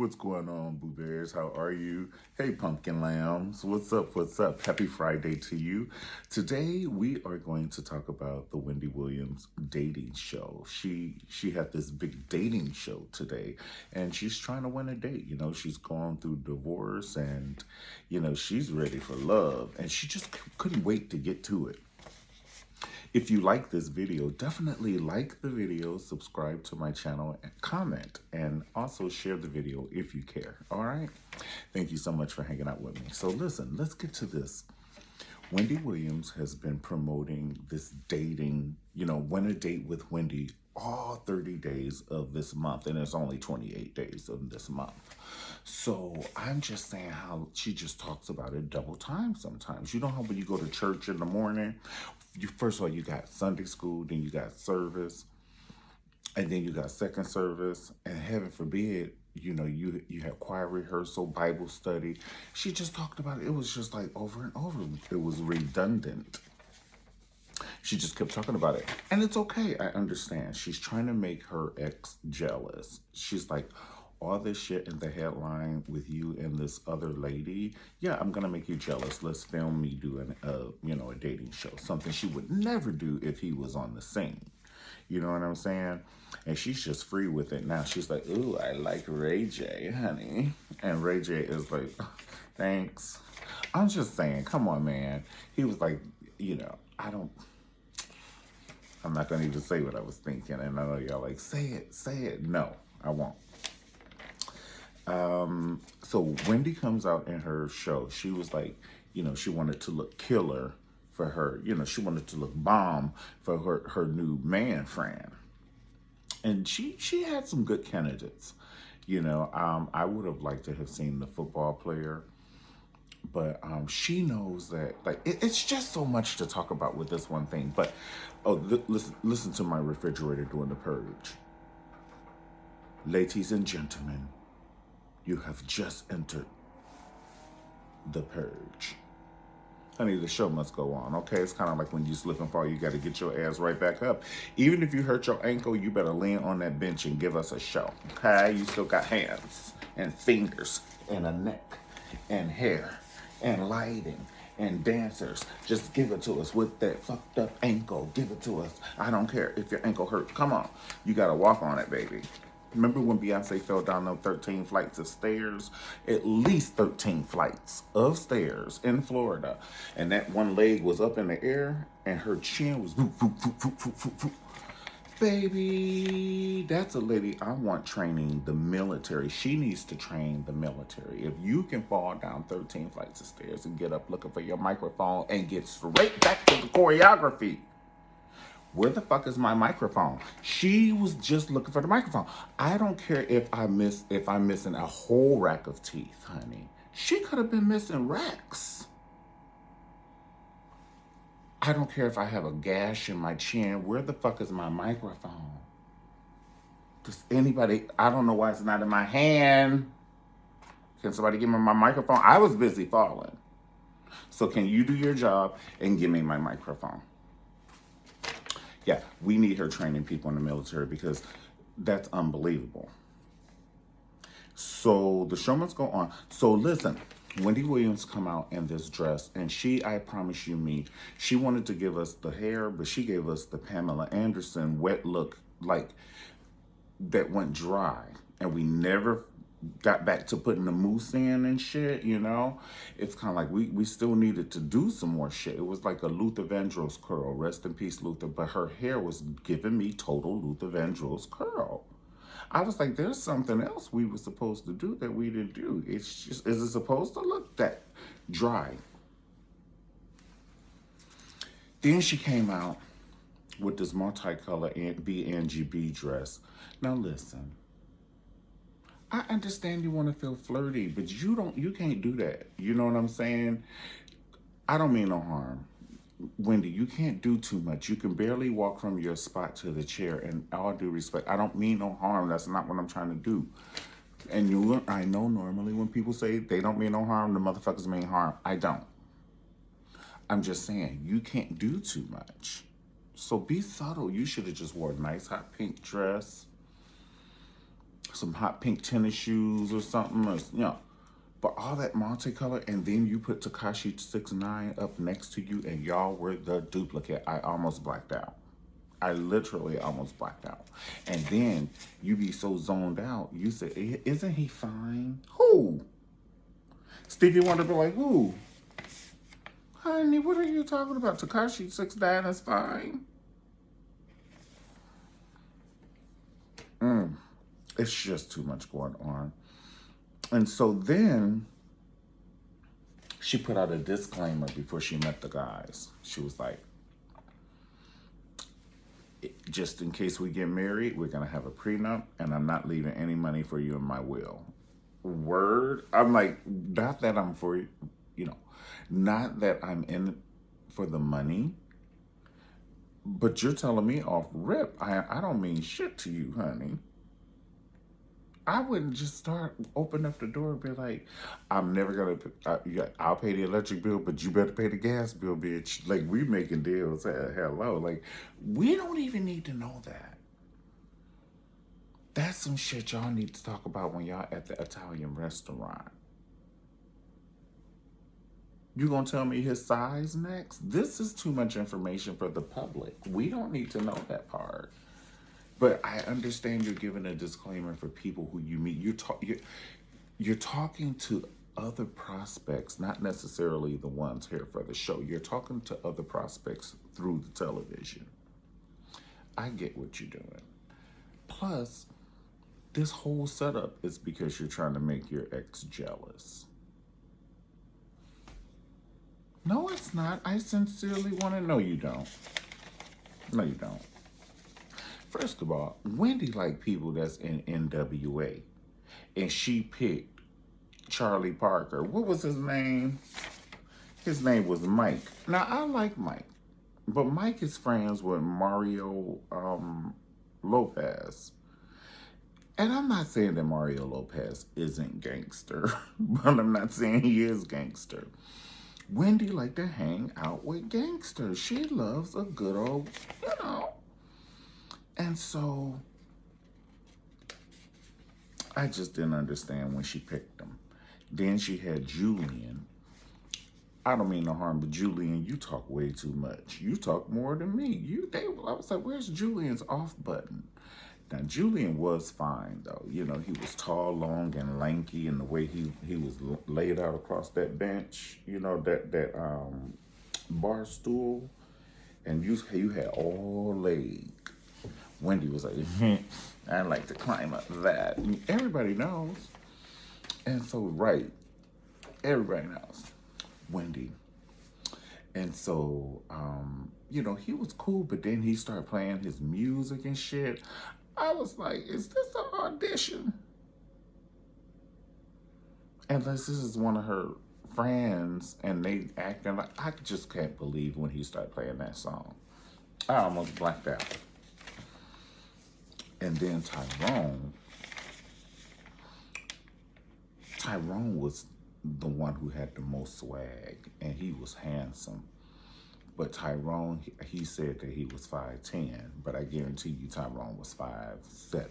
What's going on, Boo Bears? How are you? Hey, Pumpkin Lambs. What's up? What's up? Happy Friday to you. Today we are going to talk about the Wendy Williams dating show. She had this big dating show today, and she's trying to win a date. She's going through divorce, and she's ready for love, and she just couldn't wait to get to it. If you like this video, definitely like the video, subscribe to my channel, and comment, and also share the video if you care, all right? Thank you so much for hanging out with me. So listen, let's get to this. Wendy Williams has been promoting this dating, win a date with Wendy all 30 days of this month, and it's only 28 days of this month. So I'm just saying how she just talks about it double time sometimes. You know how when you go to church in the morning, first of all, you got Sunday school, then you got service, and then you got second service, and heaven forbid, you had choir rehearsal, Bible study. She just talked about it. It was just like over and over. It was redundant. She just kept talking about it. And it's okay. I understand. She's trying to make her ex jealous. She's like, all this shit in the headline with you and this other lady, yeah, I'm gonna make you jealous. Let's film me doing a dating show. Something she would never do if he was on the scene. You know what I'm saying? And she's just free with it now. She's like, ooh, I like Ray J, honey. And Ray J is like, oh, thanks. I'm just saying, come on, man. He was like, I'm not gonna even say what I was thinking. And I know y'all like, say it. No, I won't. So Wendy comes out in her show. She was like, she wanted to look killer for her. She wanted to look bomb for her new man friend. And she had some good candidates. I would have liked to have seen the football player. But she knows that, like, it's just so much to talk about with this one thing. But, listen to my refrigerator doing the purge. Ladies and gentlemen, you have just entered the purge. Honey, the show must go on, okay? It's kind of like when you slip and fall, you got to get your ass right back up. Even if you hurt your ankle, you better lean on that bench and give us a show, okay? You still got hands and fingers and a neck and hair and lighting and dancers. Just give it to us with that fucked up ankle. Give it to us. I don't care if your ankle hurt. Come on. You got to walk on it, baby. Remember when Beyonce fell down those 13 flights of stairs? At least 13 flights of stairs in Florida. And that one leg was up in the air and her chin was whoop, whoop, whoop, whoop, whoop, whoop, whoop. Baby, that's a lady I want training the military. She needs to train the military. If you can fall down 13 flights of stairs and get up looking for your microphone and get straight back to the choreography, where the fuck is my microphone? She was just looking for the microphone. I don't care if I'm missing a whole rack of teeth, honey. She could have been missing racks. I don't care if I have a gash in my chin. Where the fuck is my microphone? Does anybody, I don't know why it's not in my hand. Can somebody give me my microphone? I was busy falling. So can you do your job and give me my microphone? Yeah, we need her training people in the military because that's unbelievable. So the show must go on. So listen, Wendy Williams come out in this dress, and I promise you me, she wanted to give us the hair, but she gave us the Pamela Anderson wet look, like that went dry, and we never got back to putting the mousse in and shit, It's kind of like we still needed to do some more shit. It was like a Luther Vandross curl. Rest in peace, Luther. But her hair was giving me total Luther Vandross curl. I was like, there's something else we were supposed to do that we didn't do. It's just, is it supposed to look that dry? Then she came out with this multicolor BNGB dress. Now listen, I understand you want to feel flirty, but you can't do that. You know what I'm saying? I don't mean no harm. Wendy, you can't do too much. You can barely walk from your spot to the chair, and all due respect, I don't mean no harm. That's not what I'm trying to do. And I know normally when people say they don't mean no harm, the motherfuckers mean harm. I don't. I'm just saying, you can't do too much. So be subtle. You should have just wore a nice hot pink dress. some hot pink tennis shoes or something, or, but all that multicolor, and then you put Tekashi 6ix9ine up next to you, and y'all were the duplicate. I almost blacked out. I literally almost blacked out. And then you be so zoned out, you say, isn't he fine? Who? Stevie Wonder be like, who? Honey, what are you talking about? Tekashi 6ix9ine is fine. It's just too much going on. And so then she put out a disclaimer before she met the guys. She was like, just in case we get married, we're going to have a prenup, and I'm not leaving any money for you in my will. Word? I'm like, not that I'm for, not that I'm in for the money, but you're telling me off rip, I don't mean shit to you, honey. I wouldn't just open up the door and be like, I'm never gonna, I'll pay the electric bill, but you better pay the gas bill, bitch. Like, we making deals. Hello. Like, we don't even need to know that. That's some shit y'all need to talk about when y'all at the Italian restaurant. You gonna tell me his size next? This is too much information for the public. We don't need to know that part. But I understand you're giving a disclaimer for people who you meet. You're talking to other prospects, not necessarily the ones here for the show. You're talking to other prospects through the television. I get what you're doing. Plus, this whole setup is because you're trying to make your ex jealous. No, it's not. I sincerely want to know you don't. No, you don't. First of all, Wendy like people that's in NWA. And she picked Charlie Parker. What was his name? His name was Mike. Now, I like Mike. But Mike is friends with Mario Lopez. And I'm not saying that Mario Lopez isn't gangster. But I'm not saying he is gangster. Wendy like to hang out with gangsters. She loves a good old, And so, I just didn't understand when she picked them. Then she had Julian. I don't mean no harm, but Julian, you talk way too much. You talk more than me. I was like, where's Julian's off button? Now, Julian was fine, though. He was tall, long, and lanky, and the way he was laid out across that bench, that bar stool, and you had all leg. Wendy was like, I like to climb up that. And everybody knows. And so, right, everybody knows. Wendy. And so, he was cool, but then he started playing his music and shit. I was like, is this an audition? Unless this is one of her friends and they acting like, I just can't believe when he started playing that song. I almost blacked out. And then Tyrone was the one who had the most swag, and he was handsome. But Tyrone, he said that he was 5'10", but I guarantee you Tyrone was 5'7".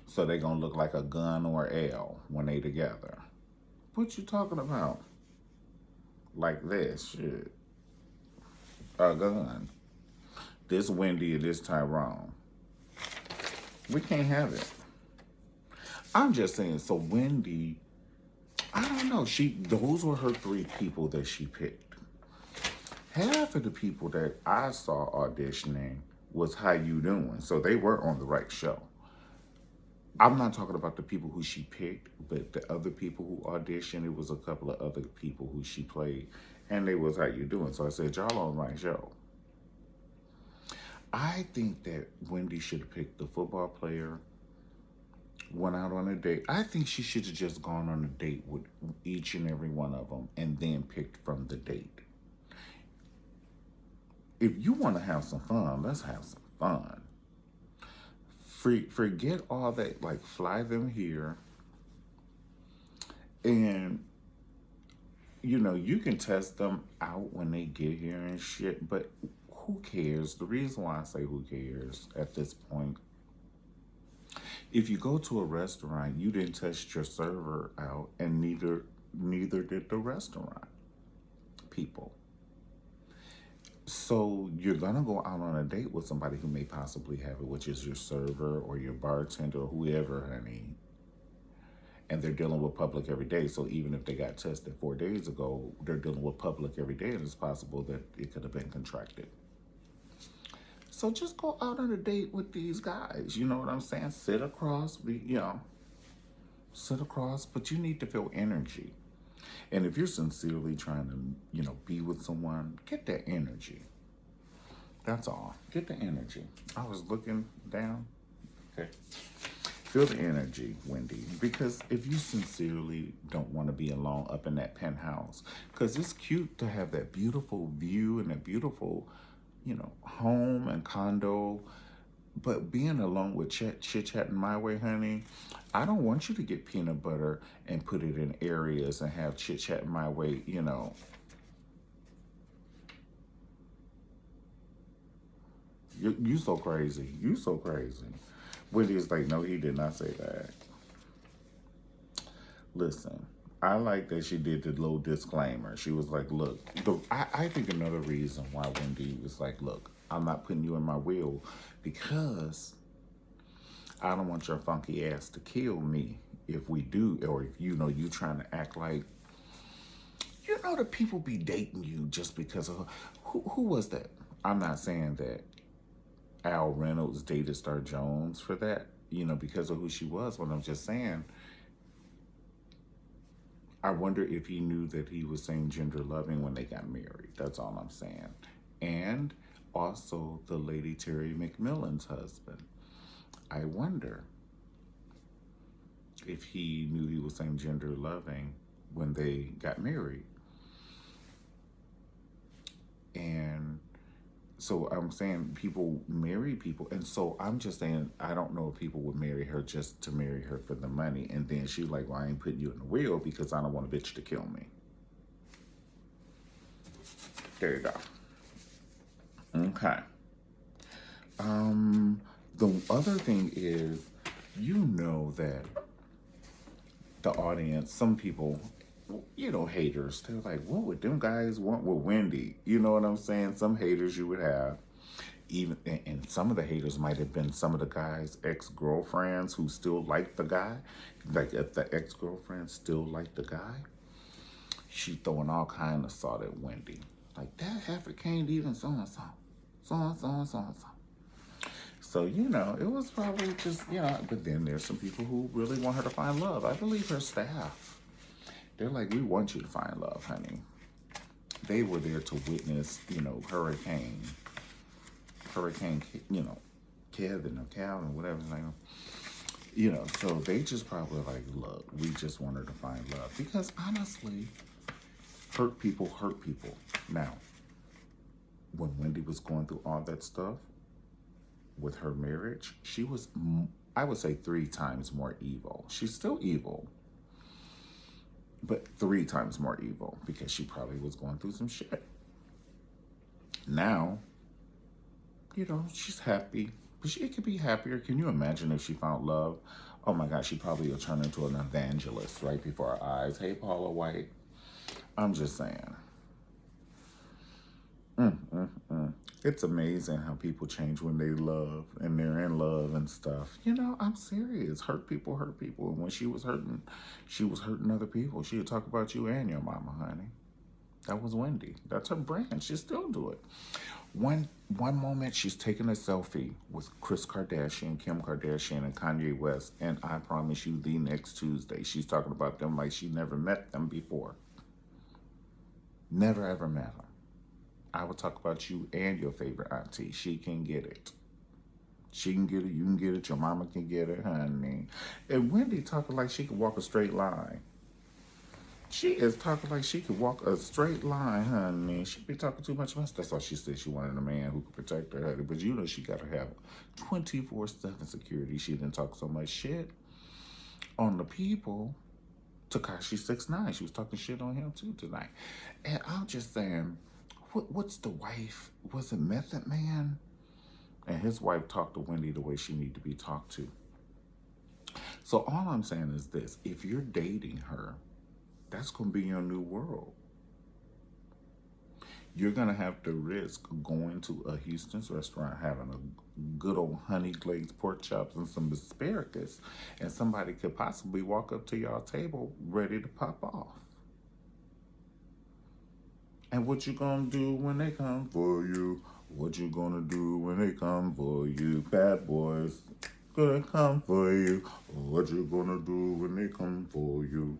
So they gonna look like a gun or L when they together. What you talking about? Like this shit. A gun. This Wendy and this Tyrone. We can't have it. I'm just saying, so Wendy, I don't know, those were her 3 people that she picked. Half of the people that I saw auditioning was How You Doing, so they were on the right show. I'm not talking about the people who she picked, but the other people who auditioned, it was a couple of other people who she played, and they was How You Doing. So I said, y'all on the right show. I think that Wendy should have picked the football player, went out on a date. I think she should have just gone on a date with each and every one of them and then picked from the date. If you want to have some fun, let's have some fun. Forget all that, like, fly them here and you know, you can test them out when they get here and shit, but who cares? The reason why I say who cares at this point, if you go to a restaurant, you didn't test your server out, and neither did the restaurant people. So you're gonna go out on a date with somebody who may possibly have it, which is your server or your bartender or whoever, honey. And they're dealing with public every day. So even if they got tested 4 days ago, they're dealing with public every day, and it's possible that it could have been contracted. So just go out on a date with these guys. You know what I'm saying? Sit across, sit across, but you need to feel energy. And if you're sincerely trying to, be with someone, get that energy. That's all. Get the energy. I was looking down. Okay. Feel the energy, Wendy, because if you sincerely don't want to be alone up in that penthouse, because it's cute to have that beautiful view and that beautiful, home and condo, but being alone with chit-chatting my way, honey, I don't want you to get peanut butter and put it in areas and have chit-chatting my way, You so crazy. You so crazy. Wendy is like, no, he did not say that. Listen, I like that she did the little disclaimer. She was like, look, I think another reason why Wendy was like, look, I'm not putting you in my will because I don't want your funky ass to kill me if we do, or if you trying to act like, the people be dating you just because of, who was that? I'm not saying that Al Reynolds dated Star Jones for that, because of who she was, but I'm just saying, I wonder if he knew that he was same gender loving when they got married. That's all I'm saying. And also the lady Terry McMillan's husband. I wonder if he knew he was same gender loving when they got married. And so I'm saying people marry people. And so I'm just saying, I don't know if people would marry her just to marry her for the money. And then she's like, well, I ain't putting you in the will because I don't want a bitch to kill me. There you go. Okay. The other thing is, that the audience, some people, haters, they're like, what would them guys want with Wendy? You know what I'm saying? Some haters you would have, even, and some of the haters might have been some of the guys' ex-girlfriends who still like the guy. Like, if the ex-girlfriend still like the guy, she throwing all kind of salt at Wendy. Like, that heifer can't even so-and-so. So-and-so and so-and-so. So, it was probably just, but then there's some people who really want her to find love. I believe her staff. They're like, we want you to find love, honey. They were there to witness, Hurricane, Kevin or Calvin, whatever his name. So they just probably like, look, we just want her to find love. Because honestly, hurt people hurt people. Now, when Wendy was going through all that stuff with her marriage, she was, I would say, 3 times more evil. She's still evil, but 3 times more evil because she probably was going through some shit. Now, she's happy, but she could be happier. Can you imagine if she found love? Oh my God, she probably would turn into an evangelist right before our eyes. Hey, Paula White. I'm just saying. It's amazing how people change when they love and they're in love and stuff. I'm serious. Hurt people hurt people. And when she was hurting other people. She would talk about you and your mama, honey. That was Wendy. That's her brand. She still do it. One moment she's taking a selfie with Kris Kardashian, Kim Kardashian, and Kanye West. And I promise you, the next Tuesday, she's talking about them like she never met them before. Never ever met her. I will talk about you and your favorite auntie. She can get it. She can get it. You can get it. Your mama can get it, honey. And Wendy talking like she could walk a straight line. She is talking like she could walk a straight line, honey. She be talking too much mess. That's why she said she wanted a man who could protect her, honey. But she got to have 24/7 security. She didn't talk so much shit on the people Tekashi 6ix9ine. She was talking shit on him too tonight. And I'm just saying, what's the wife? Was it Method Man? And his wife talked to Wendy the way she needed to be talked to. So all I'm saying is this: if you're dating her, that's going to be your new world. You're going to have to risk going to a Houston's restaurant, having a good old honey glazed pork chops and some asparagus, and somebody could possibly walk up to y'all table ready to pop off. And what you gonna do when they come for you? What you gonna do when they come for you? Bad boys gonna come for you. What you gonna do when they come for you?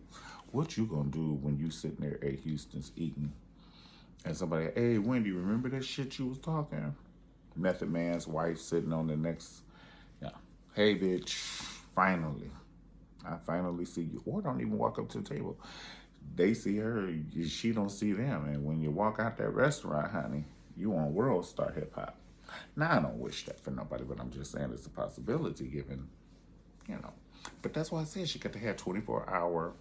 What you gonna do when you sitting there at Houston's eating and somebody, hey, Wendy, remember that shit you was talking? Method Man's wife sitting on the next, hey, bitch, finally. I finally see you. Or don't even walk up to the table. They see her, she don't see them. And when you walk out that restaurant, honey, you on World Star Hip Hop. Now, I don't wish that for nobody, but I'm just saying it's a possibility given, But that's why I said she got to have 24-hour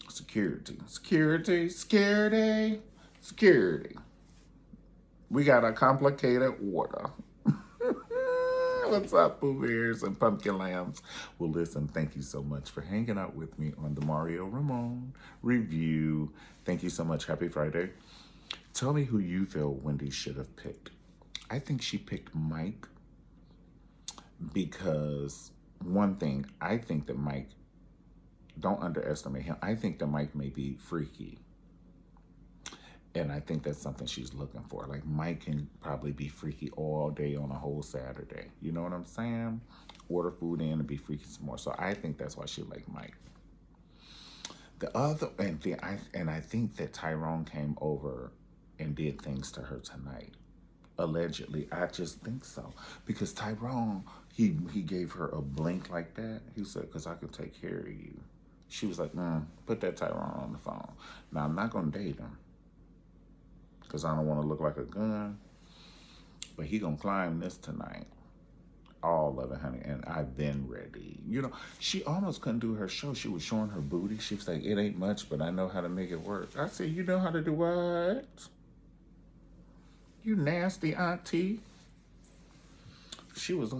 security. Security. We got a complicated order. What's up, Pooh Bears and Pumpkin Lambs? Well, listen, thank you so much for hanging out with me on the Mario Ramon review. Thank you so much. Happy Friday. Tell me who you feel Wendy should have picked. I think she picked Mike because, one thing, I think that Mike, don't underestimate him. I think that Mike may be freaky. And I think that's something she's looking for. Like, Mike can probably be freaky all day on a whole Saturday. You know what I'm saying? Order food in and be freaky some more. So I think that's why she liked Mike. The other, and I think that Tyrone came over and did things to her tonight. Allegedly. I just think so. Because Tyrone, he gave her a blink like that. He said, because I can take care of you. She was like, put that Tyrone on the phone. Now, I'm not going to date him, because I don't want to look like a gun. But he gonna climb this tonight. All of it, honey. And I've been ready. She almost couldn't do her show. She was showing her booty. She was like, it ain't much, but I know how to make it work. I said, you know how to do what? You nasty auntie. She was,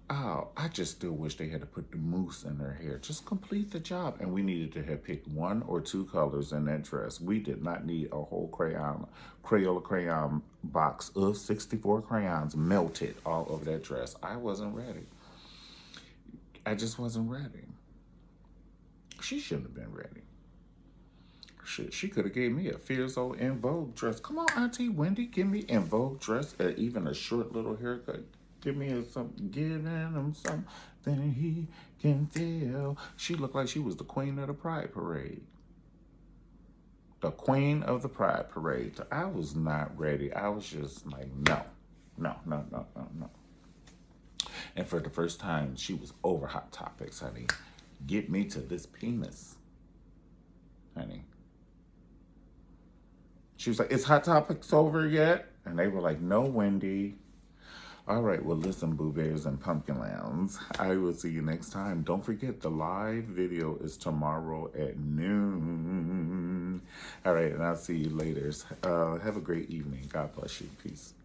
I just still wish they had to put the mousse in her hair. Just complete the job. And we needed to have picked 1 or 2 colors in that dress. We did not need a whole Crayola crayon box of 64 crayons melted all over that dress. I wasn't ready. I just wasn't ready. She shouldn't have been ready. She could have gave me a Fierce old En Vogue dress. Come on, Auntie Wendy, give me En Vogue dress, even a short little haircut. Give me something, giving him something he can feel. She looked like she was the queen of the Pride Parade. The queen of the Pride Parade. I was not ready. I was just like, no. And for the first time, she was over Hot Topics, honey. Get me to this penis, honey. She was like, is Hot Topics over yet? And they were like, no, Wendy. All right, well, listen, Boo Bears and Pumpkin Lambs. I will see you next time. Don't forget, the live video is tomorrow at noon. All right, and I'll see you later. Have a great evening. God bless you. Peace.